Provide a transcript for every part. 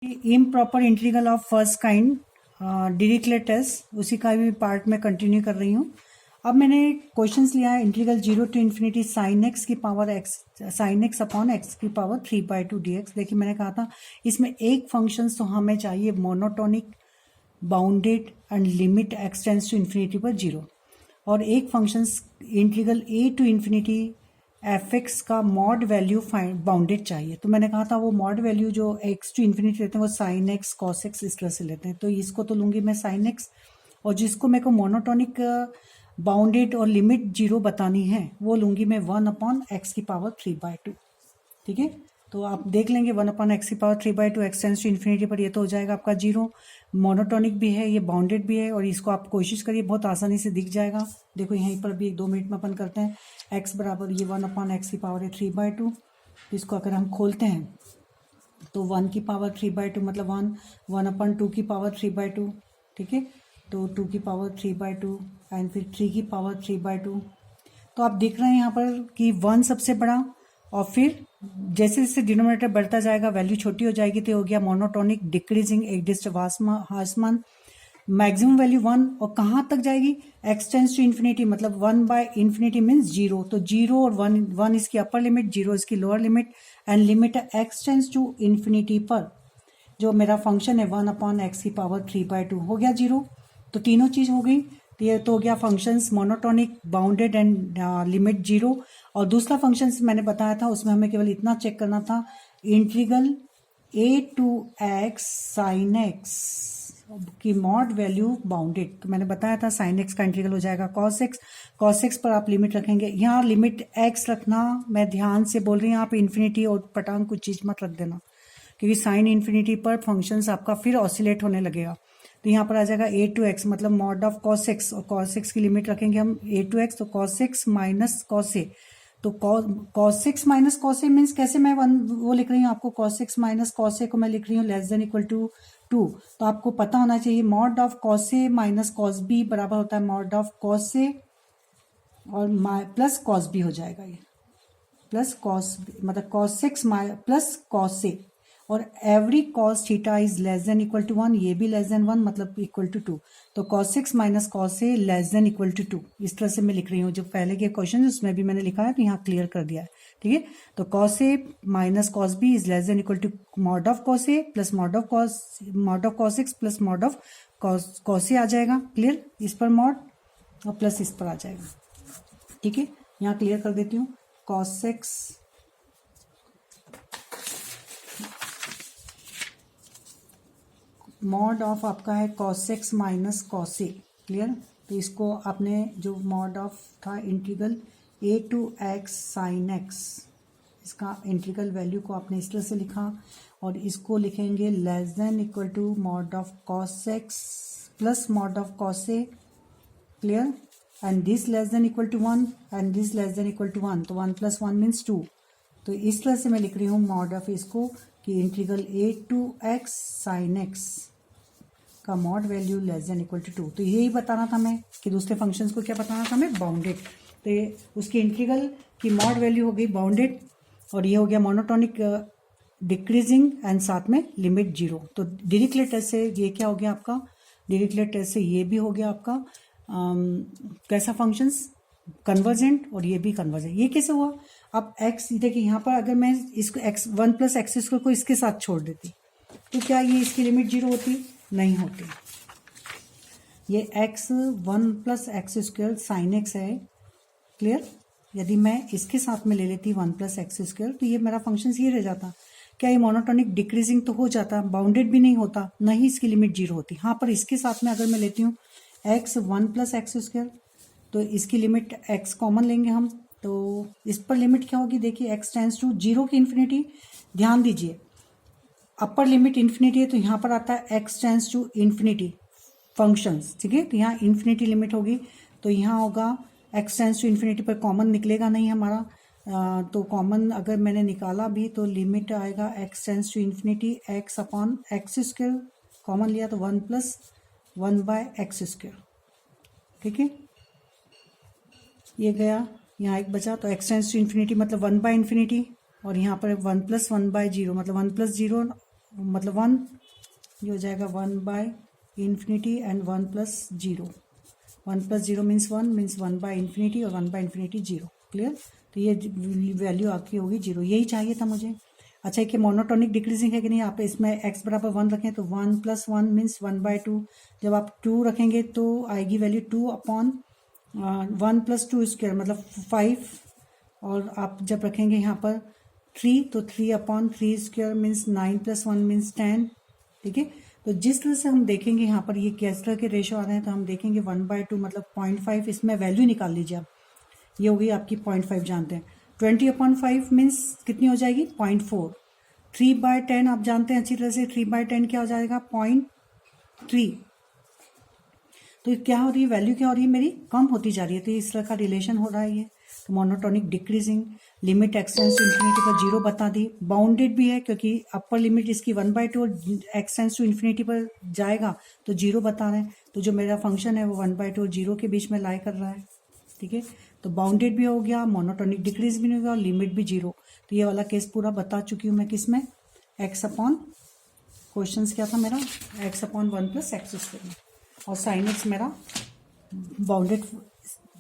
Improper integral of first kind Dirichlet test, उसी का भी पार्ट में कंटिन्यू कर रही हूँ। अब मैंने क्वेश्चंस लिया है integral 0 to infinity sine X की power X, sine X upon X की पावर 3/2 dx। देखिए मैंने कहा था इसमें एक फंक्शंस तो हमें चाहिए monotonic, bounded and limit x tends to infinity पर 0, और एक functions integral a to infinity F X का मॉड वैल्यू बाउंडेड चाहिए। तो मैंने कहा था वो मॉड वैल्यू जो एक्स टू इन्फिनिटी लेते हैं वो साइन एक्स कॉस एक्स इस तरह से लेते हैं। तो इसको तो लूंगी मैं साइन एक्स, और जिसको मेरे को मोनोटोनिक, बाउंडेड और लिमिट 0 बतानी है वो लूंगी मैं 1/x की पावर 3/2। ठीक है, तो आप देख लेंगे 1/x की power 3/2 x tends to infinity पर, ये तो हो जाएगा आपका 0। मोनोटोनिक भी है, ये बाउंडेड भी है, और इसको आप कोशिश करिए बहुत आसानी से दिख जाएगा। देखो यहीं पर भी 2 मिनट में अपन करते हैं। x बराबर ये 1/x की पावर है 3/2। इसको अगर हम खोलते हैं तो 1 की पावर 3/2 मतलब 1/2 की पावर 3/2। ठीक है, तो 2 की पावर 3/2 एंड फिर 3 की पावर 3/2। तो आप देख रहे हैं यहाँ पर कि 1 सबसे बड़ा, और फिर जैसे जैसे डिनोमिनेटर बढ़ता जाएगा वैल्यू छोटी हो जाएगी, तो हो गया मोनोटोनिक डिक्रीजिंग एक डिस्ट हार्समान। मैक्सिमम वैल्यू 1, और कहाँ तक जाएगी, एक्स टेंड्स टू इन्फिनिटी मतलब 1/∞ मीन्स 0। तो 0 और 1 इसकी अपर लिमिट, 0 इसकी lower limit, and limit x tends to infinity पर जो मेरा फंक्शन है 1/x की पावर 3/2 हो गया 0। तो तीनों चीज हो गई। तो ये तो हो गया functions monotonic, bounded and limit 0। और दूसरा फंक्शंस मैंने बताया था उसमें हमें केवल इतना चेक करना था, integral a to x sine X की मॉड वैल्यू बाउंडेड। तो मैंने बताया था साइन एक्स का इंटीग्रल हो जाएगा कॉस एक्स। कॉस एक्स पर आप लिमिट रखेंगे, यहाँ लिमिट एक्स रखना, मैं ध्यान से बोल रही हूँ, आप इन्फिनिटी और पटांग कुछ चीज मत रख देना, क्योंकि साइन इन्फिनिटी पर फंक्शंस आपका फिर ऑसिलेट होने लगेगा। तो यहाँ पर आ जाएगा a to x मतलब मॉड ऑफ कॉस एक्स, और कॉस एक्स की लिमिट रखेंगे हम a to x, तो कॉस एक्स माइनस कॉस ए। तो कॉस एक्स माइनस कॉस ए मीन्स कैसे मैं वो लिख रही हूँ आपको, कॉस एक्स माइनस कॉस ए को मैं लिख रही हूँ लेस देन इक्वल टू 2। तो आपको पता होना चाहिए mod of cos A minus cos B बराबर होता है मॉड ऑफ कॉस ए और प्लस कॉस बी हो जाएगा, ये प्लस कॉस मतलब cos x plus cos A, और every cos theta is less than equal to 1, ये भी लेस देन 1 मतलब इक्वल टू 2। तो cos x minus cos A less than equal to 2, इस तरह से मैं लिख रही हूँ। जो पहले के क्वेश्चन उसमें भी मैंने लिखा है, तो यहाँ क्लियर कर दिया है। ठीक है, तो cos A minus cos B is less than equal to mod of cos A plus mod of cos x plus mod of cos A आ जाएगा। क्लियर, इस पर मॉड और प्लस इस पर आ जाएगा। ठीक है, यहाँ क्लियर कर देती हूँ। कॉस एक्स मॉड ऑफ आपका है cos x minus cos A. Clear, तो इसको आपने जो मॉड ऑफ था integral a to x sine x, इसका इंटीग्रल वैल्यू को आपने इस तरह से लिखा, और इसको लिखेंगे less than equal to mod of cos x plus mod of cos A. Clear, and this less than equal to 1 and this less than equal to 1, तो 1 + 1 मीन्स 2। तो इस तरह से मैं लिख रही हूँ मॉड ऑफ इसको कि integral a to x sine X का mod value less than equal to 2। तो यही बताना था मैं कि दूसरे फंक्शंस को क्या बताना था मैं, बाउंडेड। तो ये उसकी इंटीग्रल की मॉड वैल्यू हो गई बाउंडेड, और ये हो गया मोनोटोनिक डिक्रीजिंग एंड साथ में लिमिट 0। तो डिरिचलेट टेस्ट से ये क्या हो गया आपका, डिरिचलेट टेस्ट से ये भी हो गया आपका कैसा फंक्शंस, कन्वर्जेंट, और ये भी कन्वर्जेंट। ये कैसे हुआ, अब x देखिए यहाँ पर अगर मैं इसको x 1+x² को इसके साथ छोड़ देती तो क्या ये इसकी लिमिट 0 होती, नहीं होती। ये x 1+x² साइन एक्स है। क्लियर, यदि मैं इसके साथ में ले लेती 1+x² तो ये मेरा फंक्शन ये रह जाता। क्या ये मोनोटोनिक डिक्रीजिंग तो हो जाता, बाउंडेड भी नहीं होता, न ही इसकी लिमिट 0 होती। हाँ, पर इसके साथ में अगर मैं लेती हूँ x 1+x² तो इसकी लिमिट x कॉमन लेंगे हम, तो इस पर लिमिट क्या होगी, देखिए x टेंड्स टू 0 की इन्फिनिटी। ध्यान दीजिए अपर लिमिट इन्फिनिटी है, तो यहाँ पर आता है x tends to infinity functions. ठीक है, तो यहाँ इन्फिनिटी लिमिट होगी, तो यहाँ होगा x टेंड्स टू इन्फिनिटी पर कॉमन निकलेगा नहीं हमारा, तो कॉमन अगर मैंने निकाला भी तो लिमिट आएगा x tends to infinity x/x², common लिया तो 1 + 1/x²। ठीक है, ये गया, यहाँ एक बचा, तो x टेंड्स टू इन्फिनिटी मतलब 1/∞, और यहाँ पर 1 + 1/0 मतलब 1 + 0 मतलब 1, ये हो जाएगा 1/∞ एंड 1+0। 1+0 मीन्स 1 मीन्स 1/∞ और 1/∞ 0। क्लियर? तो ये वैल्यू आपकी होगी 0। यही चाहिए था मुझे। अच्छा, कि मोनोटोनिक डिक्रीजिंग है कि नहीं। आप इसमें x बराबर 1 रखें तो 1+1 मीन्स 1/2। जब आप 2 रखेंगे तो आएगी वैल्यू 2/1+2² मतलब 5। और आप जब रखेंगे यहाँ पर 3 तो 3/3² मीन्स 9+1 मीन्स 10। ठीक है। तो जिस तरह से हम देखेंगे यहाँ पर ये किस तरह के रेशो आ रहे हैं, तो हम देखेंगे 1/2 मतलब 0.5। इसमें वैल्यू निकाल लीजिए आप। ये हो गई आपकी 0.5 जानते हैं। 20/5 मीन्स कितनी हो जाएगी 0.4। 3/10 आप जानते हैं अच्छी तरह से। 3/10 क्या हो जाएगा 0.3। तो क्या हो रही है, वैल्यू क्या हो रही है मेरी, कम होती जा रही है। तो इस तरह का रिलेशन हो रहा है ये। तो monotonic decreasing, limit x tends to infinity पर 0 बता दी। बाउंडेड भी है क्योंकि अपर लिमिट इसकी 1/2 और एक्सटेंस टू इन्फिनिटी पर जाएगा तो 0 बता रहे हैं। तो जो मेरा फंक्शन है वो 1/2 और 0 के बीच में लाई कर रहा है। ठीक है। तो बाउंडेड भी हो गया, मोनोटोनिक डिक्रीज भी नहीं होगा और लिमिट भी 0। तो ये वाला केस पूरा बता चुकी हूँ मैं किसमें, x अपॉन, क्वेश्चन क्या था मेरा, x/1+x²। और साइन एक्स मेरा बाउंडेड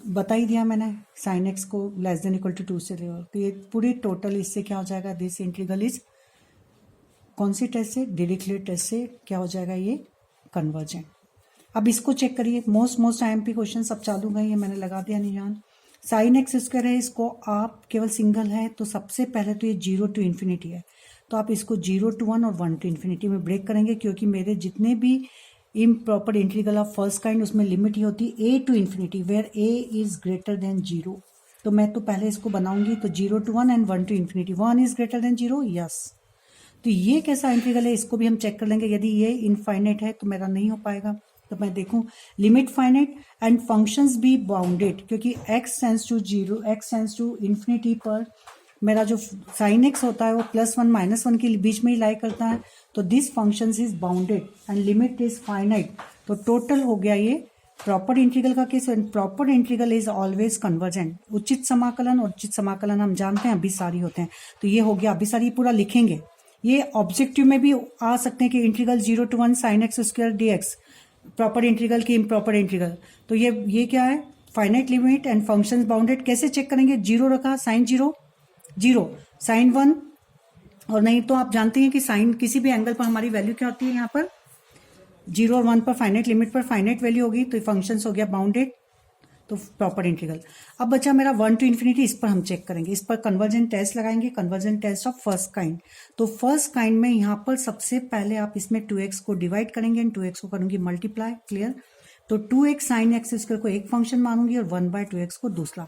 बता ही दिया मैंने, साइन एक्स को <2 से ले। तो ये पूरी टोटल इससे क्या हो जाएगा, दिस इंटीग्रल इज कौन सी टेस्ट से, डिरिचलेट टेस्ट से क्या हो जाएगा ये कन्वर्जेंट। अब इसको चेक करिए, मोस्ट IMP क्वेश्चन सब चालू गए, ये मैंने लगा दिया निशान। साइन x² है, इसको आप केवल सिंगल है तो सबसे पहले तो ये 0 to ∞ है। तो आप इसको 0 to 1 और 1 to ∞ में ब्रेक करेंगे, क्योंकि मेरे जितने भी improper integral of first kind उसमें लिमिट ही होती है a to ∞, where a is greater than 0। तो मैं तो पहले इसको बनाऊंगी, तो 0 to 1 and 1 to ∞। 1 is greater than 0, yes. तो ये कैसा इंटीग्रल है, इसको भी हम चेक कर लेंगे। यदि ये इनफाइनाइट है तो मेरा नहीं हो पाएगा। तो मैं देखूं लिमिट फाइनाइट एंड फंक्शंस भी बाउंडेड, क्योंकि x tends to 0, x tends to ∞ पर मेरा जो साइन x होता है वो +1 -1 के बीच में ही लाई करता है। तो this functions is bounded and limit is finite. तो टोटल हो गया ये प्रॉपर इंटीग्रल का case. Proper integral is always convergent. उचित समाकलन और उचित समाकलन हम जानते हैं अभिसारी होते हैं। तो ये हो गया अभिसारी, पूरा लिखेंगे। ये ऑब्जेक्टिव में भी आ सकते हैं कि integral 0 to 1 sin x² dx proper integral की इम्प्रॉपर इंटीग्रल। तो ये क्या है, finite limit and functions bounded. कैसे चेक करेंगे, 0 रखा, साइन 0 0, साइन 1, और नहीं तो आप जानते हैं कि साइन किसी भी एंगल पर हमारी वैल्यू क्या होती है, यहाँ पर 0 और 1 पर फाइनाइट लिमिट पर फाइनाइट वैल्यू होगी। तो फंक्शंस हो गया बाउंडेड, तो प्रॉपर इंटीग्रल। अब बचा मेरा 1 to ∞, इस पर हम चेक करेंगे, इस पर कन्वर्जेंट टेस्ट लगाएंगे, convergent test of first kind. तो फर्स्ट काइंड में यहाँ पर सबसे पहले आप इसमें 2x को डिवाइड करेंगे एंड 2x को करूंगी मल्टीप्लाई। क्लियर? तो 2x साइन x² को एक फंक्शन मानूंगी और 1/2x को दूसरा।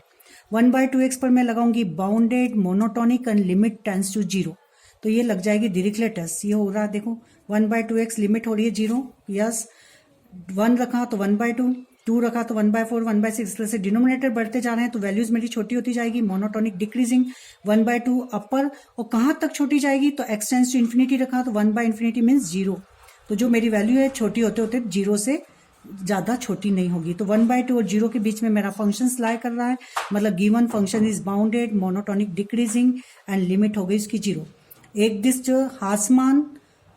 1/2x पर मैं लगाऊंगी bounded, monotonic and limit tends to 0। तो ये लग जाएगी डिरिचलेट टेस्ट। ये हो रहा है, देखो 1/2x लिमिट हो रही है 0, यस। 1 रखा तो 1/2, 2 रखा तो 1/4, 1/6। इस तरह से डिनोमिनेटर बढ़ते जा रहे हैं तो वैल्यूज मेरी छोटी होती जाएगी। मोनोटोनिक डिक्रीजिंग 1/2 अपर, और कहाँ तक छोटी जाएगी, तो x टेंड्स टू ∞ रखा तो 1/∞ मीन्स 0। तो जो मेरी वैल्यू है छोटी होते होते 0 से ज्यादा छोटी नहीं होगी। तो 1/2 और 0 के बीच में मेरा फंक्शन लाई कर रहा है, मतलब given function is bounded, monotonic decreasing and limit हो गई इसकी 0। एक दिस्ट हासमान,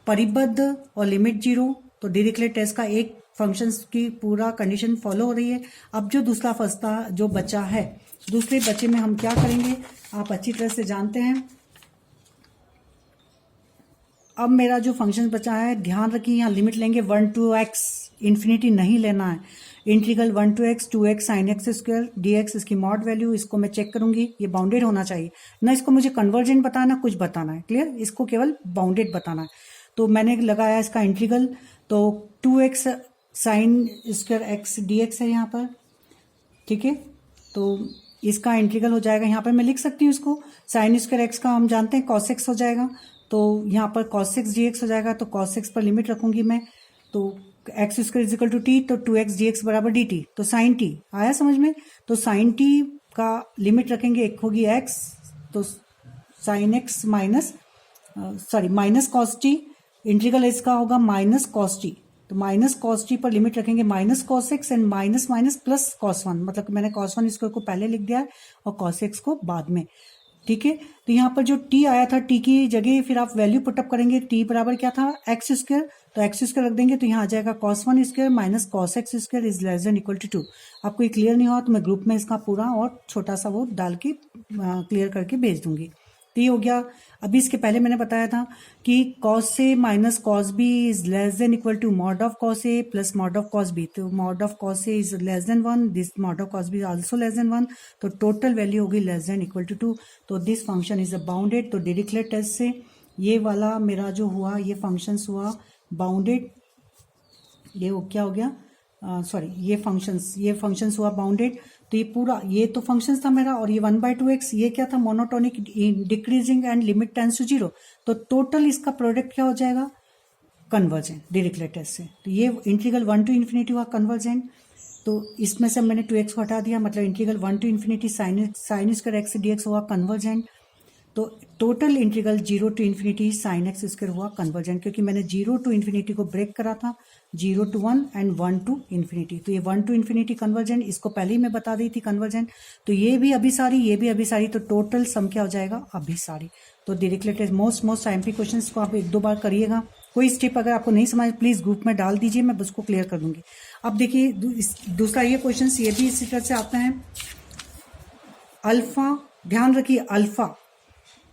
परिबद्ध और लिमिट 0। तो डिरिचलेट टेस्ट का एक फंक्शंस की पूरा कंडीशन फॉलो हो रही है। अब जो दूसरा फंसता जो बचा है, दूसरे बचे में हम क्या करेंगे, आप अच्छी तरह से जानते हैं। अब मेरा जो फंक्शन बचा है, ध्यान रखिए यहाँ लिमिट लेंगे 1 to x, इन्फिनिटी नहीं लेना है। Integral 1 to x 2x sin x² dx, इसकी मॉड वैल्यू, इसको मैं चेक करूंगी, ये बाउंडेड होना चाहिए ना। इसको मुझे कन्वर्जेंट बताना, कुछ बताना है, क्लियर? इसको केवल बाउंडेड बताना है। तो मैंने लगाया इसका इंटीग्रल, तो 2x sin² x dx है यहाँ पर, ठीक है। तो इसका इंटीग्रल हो जाएगा, यहाँ पर मैं लिख सकती हूँ इसको, sin² x का हम जानते हैं cos x हो जाएगा। तो यहाँ पर cos x dx हो जाएगा। तो cos x पर लिमिट रखूंगी मैं, तो x² = t, तो 2x dx बराबर dt। तो sin t आया समझ में। तो sin t का लिमिट रखेंगे, एक होगी x, तो sin x minus cos t, integral इसका होगा माइनस cos t। तो माइनस cos t पर लिमिट रखेंगे minus cos x and minus plus cos 1, मतलब मैंने cos 1 इसको पहले लिख दिया है और cos x को बाद में। ठीक है। तो यहाँ पर जो t आया था, t की जगह फिर आप वैल्यू पुटअप करेंगे, t बराबर क्या था, एक्स स्क्वायर, तो एक्स स्क्वायर रख देंगे तो यहाँ आ जाएगा cos 1 square minus cos x square is less than equal to 2। आपको ये क्लियर नहीं हुआ तो मैं ग्रुप में इसका पूरा और छोटा सा वो डाल के क्लियर करके भेज दूंगी। तो ये हो गया। अभी इसके पहले मैंने बताया था कि cos A minus cos B is less than equal to mod of cos A plus mod of cos B. तो mod of cos A is less than 1, this mod of cos B is also less than 1, तो total value होगी less than equal to 2। तो this function is a bounded. तो Dirichlet test से ये वाला मेरा जो हुआ, ये फंक्शंस हुआ बाउंडेड। ये क्या हो गया, सॉरी ये फंक्शंस हुआ बाउंडेड। तो ये पूरा, ये तो फंक्शंस था मेरा, और ये 1/2x ये क्या था, monotonic decreasing and limit tends to 0। तो टोटल इसका प्रोडक्ट क्या हो जाएगा, कन्वर्जेंट डिरिक्लेट टेस्ट से। तो ये इंटीग्रल 1 टू इन्फिनिटी हुआ कन्वर्जेंट। तो इसमें से मैंने 2x को हटा दिया, मतलब integral 1 to infinity sine square x dx हुआ कन्वर्जेंट। तो total integral 0 to infinity sine x square हुआ कन्वर्जेंट, क्योंकि मैंने 0 टू इन्फिनिटी को ब्रेक करा था, 0 टू 1 एंड 1 टू इन्फिनिटी। तो ये 1 टू इन्फिनिटी कन्वर्जेंट, इसको पहले ही मैं बता दी थी कन्वर्जेंट। तो ये भी अभिसारी, ये भी अभिसारी, तो टोटल सम क्या हो जाएगा, अभिसारी। तो Dirichlet test most IMP questions को आप 1-2 बार करिएगा। कोई स्टेप अगर आपको नहीं समझ प्लीज ग्रुप में डाल दीजिए, मैं उसको क्लियर कर दूंगी। अब देखिए दूसरा ये क्वेश्चन ये भी इसी तरह से आता है। अल्फा, ध्यान रखिए, alpha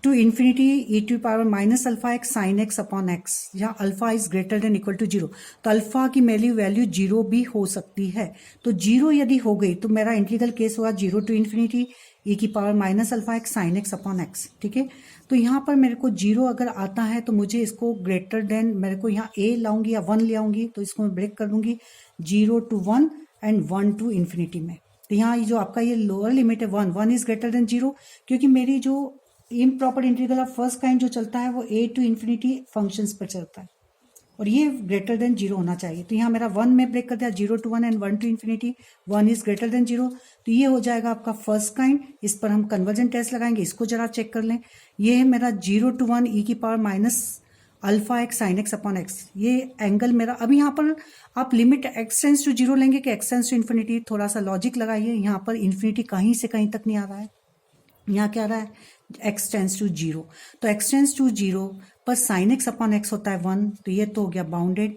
to infinity E to power minus alpha X sine X upon X, जहाँ alpha is greater than equal to 0। तो अल्फा की वैल्यू 0 भी हो सकती है। तो 0 यदि हो गई तो मेरा इंटीग्रल केस हुआ 0 टू इन्फिनिटी ई की power minus alpha X sine X upon x, ठीक है। तो यहाँ पर मेरे को 0 अगर आता है तो मुझे इसको ग्रेटर देन, मेरे को यहाँ a लाऊंगी या 1 ले आऊंगी, तो इसको मैं ब्रेक कर दूंगी 0 टू 1 एंड 1 टू इन्फिनिटी में। तो यहाँ जो आपका ये लोअर लिमिट है 1 इज ग्रेटर देन 0, क्योंकि मेरी जो improper integral of first kind जो चलता है वो a टू इन्फिनिटी फंक्शंस पर चलता है, और ये ग्रेटर देन 0 होना चाहिए। तो यहाँ मेरा 1 में ब्रेक कर दिया, 0 to 1 and 1 to infinity, 1 is greater than 0। तो ये हो जाएगा आपका फर्स्ट काइंड। इस पर हम कन्वर्जेंट टेस्ट लगाएंगे, इसको जरा चेक कर लें। ये है मेरा 0 टू 1 ई की power minus alpha X sine X upon X, ये एंगल मेरा। अब यहाँ पर आप लिमिट एक्स टेंस टू 0 लेंगे कि एक्स टेंस टू इन्फिनिटी, थोड़ा सा लॉजिक लगाइए। यहाँ पर इन्फिनिटी कहीं से कहीं तक नहीं आ रहा है, यहाँ क्या आ रहा है, x टेंस टू 0। तो x टेंस टू 0 पर साइन एक्स अपॉन एक्स होता है 1, तो ये तो हो गया बाउंडेड।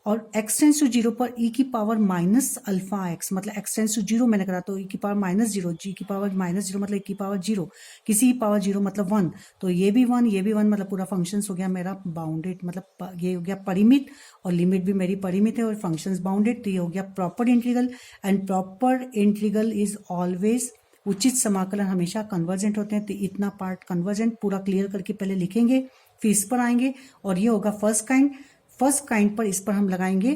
और x टेंस टू 0 पर e की पावर माइनस अल्फा एक्स, मतलब x टेंस टू 0 मैंने करा, तो e की पावर माइनस 0, g की पावर माइनस 0 मतलब e की पावर 0, किसी की पावर 0 मतलब 1। तो ये भी 1, ये भी 1, मतलब पूरा फंक्शन हो गया मेरा बाउंडेड, मतलब ये हो गया परिमित, और लिमिट भी मेरी परिमित है और फंक्शन बाउंडेड। तो ये हो गया proper integral, and proper integral is always, उचित समाकलन हमेशा कन्वर्जेंट होते हैं। तो इतना पार्ट कन्वर्जेंट पूरा क्लियर करके पहले लिखेंगे, फिर इस पर आएंगे, और ये होगा फर्स्ट काइंड। फर्स्ट काइंड पर इस पर हम लगाएंगे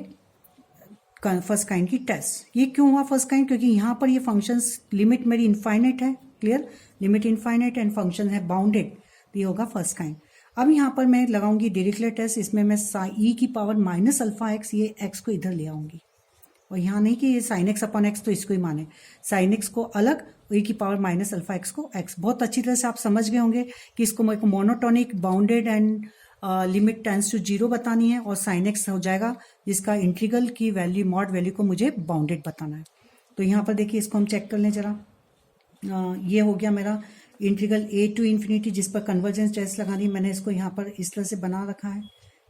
फर्स्ट काइंड की टेस्ट। ये क्यों हुआ फर्स्ट काइंड, क्योंकि यहाँ पर ये फंक्शंस लिमिट मेरी इनफाइनाइट है, clear, limit infinite and function है बाउंडेड, तो ये होगा फर्स्ट काइंड। अब यहाँ पर मैं लगाऊंगी डिरिक्लेट टेस्ट, इसमें मैं ई की पावर माइनस अल्फा एक्स, ये एक्स को इधर ले आऊंगी, और यहाँ नहीं कि ये साइन एक्स अपॉन एक्स तो इसको ही माने, साइन एक्स को अलग, e की पावर माइनस अल्फा एक्स को x। बहुत अच्छी तरह से आप समझ गए होंगे कि इसको मेरे को monotonic bounded and limit tends to 0 बतानी है, और साइन एक्स हो जाएगा जिसका इंटीग्रल की वैल्यू मॉड वैल्यू को मुझे बाउंडेड बताना है। तो यहाँ पर देखिए इसको हम चेक कर लें जरा। ये हो गया मेरा इंटीग्रल a टू इन्फिनिटी, जिस पर कन्वर्जेंस टेस्ट लगानी, मैंने इसको यहाँ पर इस तरह से बना रखा है।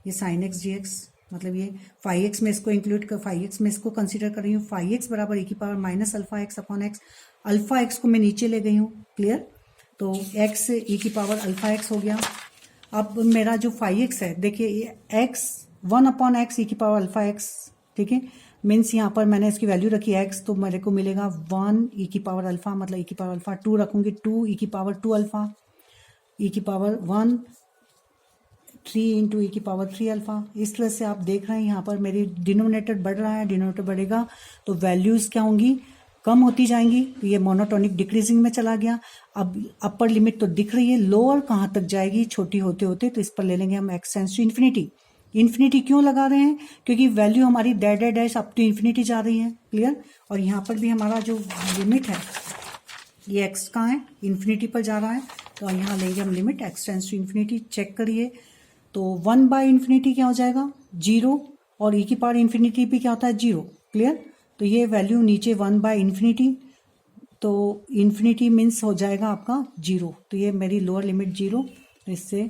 ये साइन एक्स जी एक्स, मतलब ये 5x में इसको इंक्लूड कर, 5x में इसको कंसीडर कर रही हूँ। 5x बराबर e की power minus alpha x upon x, alpha x को मैं नीचे ले गई हूँ, क्लियर। तो x e की पावर अल्फा एक्स हो गया। अब मेरा जो 5x है, देखिए ये x 1 अपॉन एक्स ई की पावर अल्फा एक्स, ठीक है, मीन्स यहाँ पर मैंने इसकी वैल्यू रखी x, तो मेरे को मिलेगा 1 ई की पावर अल्फा, मतलब ई की पावर अल्फा 2 रखूंगी, 2 ई की पावर 2 अल्फा, ई की पावर 1 3 इंटू ई की पावर 3 अल्फा। इस तरह से आप देख रहे हैं यहाँ पर मेरी डिनोमिनेटर बढ़ रहा है, डिनोमिनेटर बढ़ेगा तो वैल्यूज क्या होंगी, कम होती जाएंगी। तो ये मोनोटोनिक डिक्रीजिंग में चला गया। अब अपर लिमिट तो दिख रही है, लोअर कहाँ तक जाएगी छोटी होते होते, तो इस पर ले लेंगे हम x tends to infinity. Infinity क्यों लगा रहे हैं, क्योंकि वैल्यू हमारी dash dash dash up to infinity जा रही है, क्लियर। और यहाँ पर भी हमारा जो लिमिट है ये एक्स कहाँ है, इन्फिनिटी पर जा रहा है, तो यहाँ लेंगे हम limit x tends to infinity. Check करिए तो 1 बाई इन्फिनिटी क्या हो जाएगा 0, और ई की पावर इन्फिनिटी भी क्या होता है 0, क्लियर। तो ये वैल्यू नीचे 1 बाई इन्फिनिटी तो इन्फिनिटी मीन्स हो जाएगा आपका 0, तो ये मेरी लोअर लिमिट 0, तो इससे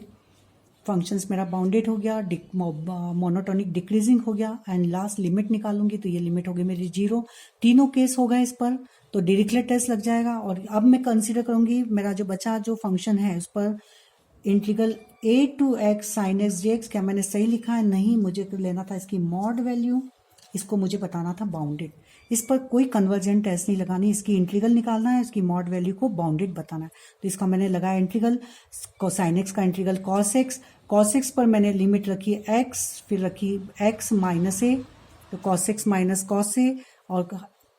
फंक्शंस मेरा बाउंडेड हो गया, मोनोटोनिक डिक्रीजिंग हो गया, एंड लास्ट लिमिट निकालूंगी तो ये लिमिट हो गई मेरी 0। तीनों केस हो गए इस पर, तो डिरिक्लेट टेस्ट लग जाएगा। और अब मैं कंसीडर करूंगी मेरा जो बचा जो फंक्शन है उस पर integral a to x sin x dx, क्या मैंने सही लिखा है? नहीं, मुझे लेना था इसकी मॉड वैल्यू, इसको मुझे बताना था बाउंडेड। इस पर कोई कन्वर्जेंट टेस्ट नहीं लगानी, इसकी इंटीग्रल निकालना है, इसकी मॉड वैल्यू को बाउंडेड बताना है। तो इसका मैंने लगाया इंटीग्रल साइन एक्स का इंटीग्रल कॉस एक्स पर मैंने लिमिट रखी x, फिर रखी x माइनस ए, तो cos x minus cos A, और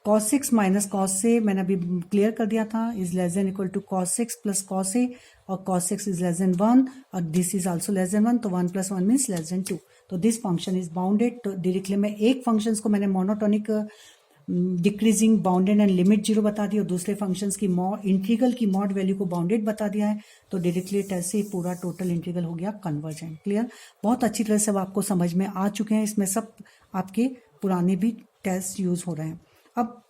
cos x minus cos A मैंने अभी क्लियर कर दिया था, is less than equal to cos x plus cos A, और cos x is less than 1 और this is also less than 1, तो 1 plus 1 means less than 2। तो दिस फंक्शन इज बाउंडेड। तो डायरेक्टली में एक फंक्शन को मैंने monotonic decreasing bounded and limit 0 बता दी, और दूसरे फंक्शंस की इंटीग्रल की मॉड वैल्यू को बाउंडेड बता दिया है। तो डायरेक्टली टेस्ट से पूरा टोटल इंटीग्रल हो गया कन्वर्जेंट। क्लियर? बहुत अच्छी तरह से अब आपको समझ में आ चुके हैं, इसमें सब आपके पुराने भी टेस्ट यूज हो रहे हैं। अब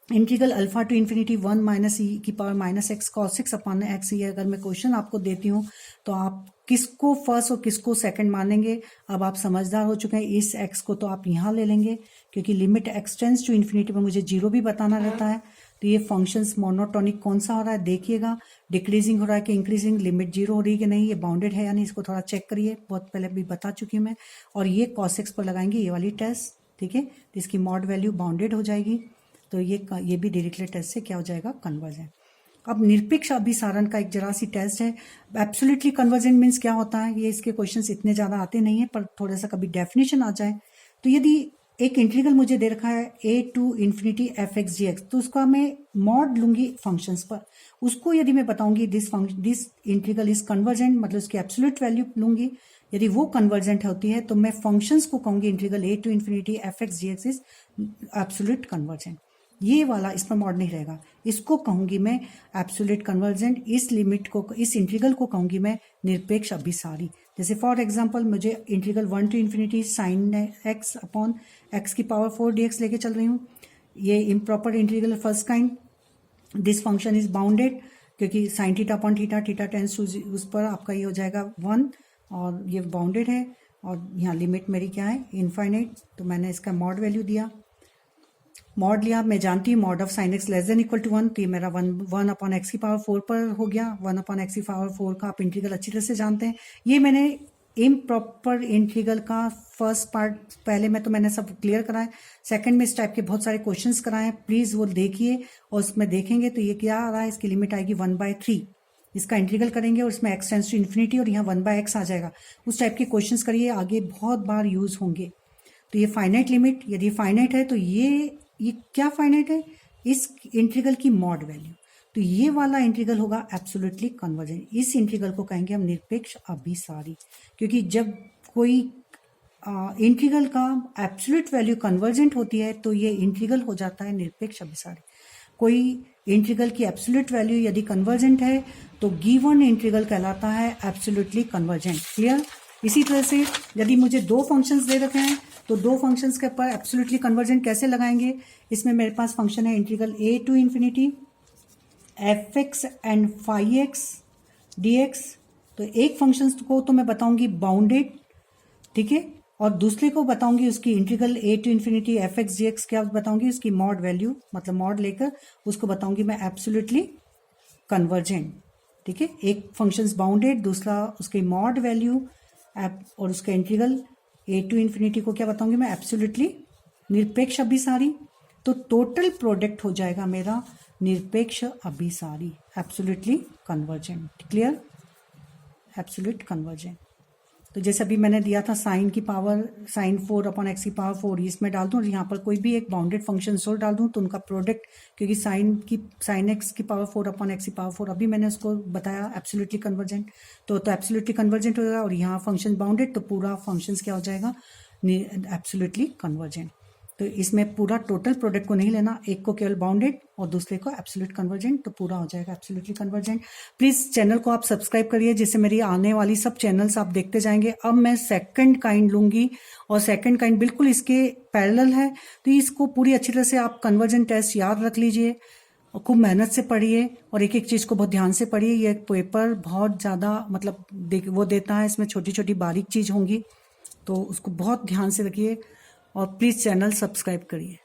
integral alpha to infinity 1 minus E की power minus X cos X upon X, ये अगर मैं क्वेश्चन आपको देती हूँ तो आप किसको फर्स्ट और किसको सेकंड मानेंगे? अब आप समझदार हो चुके हैं, इस एक्स को तो आप यहाँ ले लेंगे क्योंकि लिमिट एक्सटेंड्स टू इन्फिनिटी पर मुझे 0 भी बताना रहता है। तो ये फंक्शंस मोनोटोनिक कौन सा हो रहा है देखिएगा, डिक्रीजिंग हो रहा है कि इंक्रीजिंग, लिमिट 0 हो रही है कि नहीं, ये बाउंडेड है या नहीं, इसको थोड़ा चेक करिए, बहुत पहले भी बता चुकी हूँ मैं। और ये कॉस एक्स पर लगाएंगे ये वाली टेस्ट, ठीक है, तो इसकी मॉड वैल्यू बाउंडेड हो जाएगी। तो ये भी डिरिक्लेट टेस्ट से क्या हो जाएगा? कन्वर्जेंट। अब निरपेक्ष अभिसारण का एक जरा सी टेस्ट है। एब्सोल्युटली कन्वर्जेंट मीन्स क्या होता है? ये इसके क्वेश्चंस इतने ज़्यादा आते नहीं है, पर थोड़ा सा कभी डेफिनेशन आ जाए तो यदि एक इंटीग्रल मुझे दे रखा है a to infinity F X G X, तो उसका मैं मॉड लूंगी फंक्शंस पर, उसको यदि मैं बताऊंगी दिस इंटीग्रल इज कन्वर्जेंट, मतलब उसकी एब्सोल्यूट वैल्यू लूंगी, यदि वो कन्वर्जेंट होती है तो मैं फंक्शंस को कहूंगी integral a to infinity F X G X is absolute convergent. ये वाला इस पर मॉड नहीं रहेगा, इसको कहूंगी मैं एब्सोल्यूट कन्वर्जेंट, इस लिमिट को, इस इंटीग्रल को कहूंगी मैं निरपेक्ष अभिसारी। जैसे फॉर एग्जांपल मुझे integral 1 to infinity sine X upon X की पावर 4 dx लेके चल रही हूँ, ये improper integral first kind, this function is bounded क्योंकि sine theta upon theta, theta tends to उस पर आपका ये हो जाएगा 1, और ये बाउंडेड है, और यहाँ लिमिट मेरी क्या है? इनफाइनाइट। तो मैंने इसका मॉड वैल्यू दिया, मॉड लिया, मैं जानती हूँ mod of sine x less than equal to 1, तो ये मेरा 1 अपॉन एक्स की पावर 4 पर हो गया। 1 अपॉन एक्स की पावर 4 का आप इंटीग्रल अच्छी तरह से जानते हैं। ये मैंने इम्प्रॉपर इंटीग्रल का फर्स्ट पार्ट पहले में तो मैंने सब क्लियर कराया, सेकंड में इस टाइप के बहुत सारे क्वेश्चंस कराए, प्लीज वो देखिए, और उसमें देखेंगे तो ये क्या आ रहा है, इसकी लिमिट आएगी 1/3, इसका इंटीग्रल करेंगे और इसमें एक्स टेंस टू इन्फिनिटी और यहाँ 1/x आ जाएगा। उस टाइप के क्वेश्चंस करिए, आगे बहुत बार यूज होंगे। तो ये फाइनाइट लिमिट, यदि फाइनाइट है तो ये क्या फाइनाइट है? इस इंटीग्रल की मॉड वैल्यू, तो ये वाला इंटीग्रल होगा एब्सोल्युटली कन्वर्जेंट। इस इंटीग्रल को कहेंगे हम निरपेक्ष अभिसारी, क्योंकि जब कोई इंटीग्रल का एब्सोल्यूट वैल्यू कन्वर्जेंट होती है तो ये इंटीग्रल हो जाता है निरपेक्ष अभिसारी। कोई इंटीग्रल की एब्सोल्यूट वैल्यू यदि कन्वर्जेंट है तो गिवन इंटीग्रल कहलाता है एब्सोल्युटली कन्वर्जेंट। क्लियर? इसी तरह से यदि मुझे दो फंक्शंस दे रखे हैं तो दो फंक्शंस के ऊपर एब्सोल्युटली कन्वर्जेंट कैसे लगाएंगे? इसमें मेरे पास फंक्शन है integral a to infinity F X and phi X D X. तो एक फंक्शन को तो मैं बताऊंगी बाउंडेड, ठीक है, और दूसरे को बताऊंगी उसकी integral a to infinity F X D X, क्या बताऊंगी? उसकी मॉड वैल्यू, मतलब मॉड लेकर उसको बताऊंगी मैं एब्सोल्युटली कन्वर्जेंट। ठीक है, एक फंक्शन बाउंडेड, दूसरा उसकी मॉड वैल्यू और उसका इंटीग्रल a टू इन्फिनिटी को क्या बताऊंगी मैं? एब्सोल्युटली निरपेक्ष अभिसारी। तो टोटल प्रोडक्ट हो जाएगा मेरा निरपेक्ष अभिसारी, absolutely convergent. Clear? Absolute convergent. तो जैसे अभी मैंने दिया था साइन की पावर साइन 4 अपॉन एक्स की पावर 4, इसमें डाल दूं और यहाँ पर कोई भी एक बाउंडेड फंक्शन सोल डाल दूं तो उनका प्रोडक्ट, क्योंकि साइन एक्स की पावर 4 अपॉन एक्स की पावर 4 अभी मैंने उसको बताया एब्सोल्युटली कन्वर्जेंट, तो एब्सोल्युटली कन्वर्जेंट होगा। और यहाँ फंक्शन बाउंडेड तो पूरा फंक्शन क्या हो जाएगा? Absolutely convergent. तो इसमें पूरा टोटल प्रोडक्ट को नहीं लेना, एक को केवल बाउंडेड और दूसरे को एब्सोल्यूट कन्वर्जेंट, तो पूरा हो जाएगा एब्सोल्युटली कन्वर्जेंट। प्लीज चैनल को आप सब्सक्राइब करिए जिससे मेरी आने वाली सब चैनल्स आप देखते जाएंगे। अब मैं सेकंड काइंड लूंगी और सेकंड काइंड बिल्कुल इसके पैरेलल है, तो इसको पूरी अच्छी तरह से आप कन्वर्जेंट टेस्ट याद रख लीजिए। और खूब मेहनत से पढ़िए और एक एक चीज़ को बहुत ध्यान से पढ़िए। ये पेपर बहुत ज़्यादा मतलब वो देता है, इसमें छोटी छोटी बारीक चीज़ होंगी, तो उसको बहुत ध्यान से रखिए और प्लीज़ चैनल सब्सक्राइब करिए।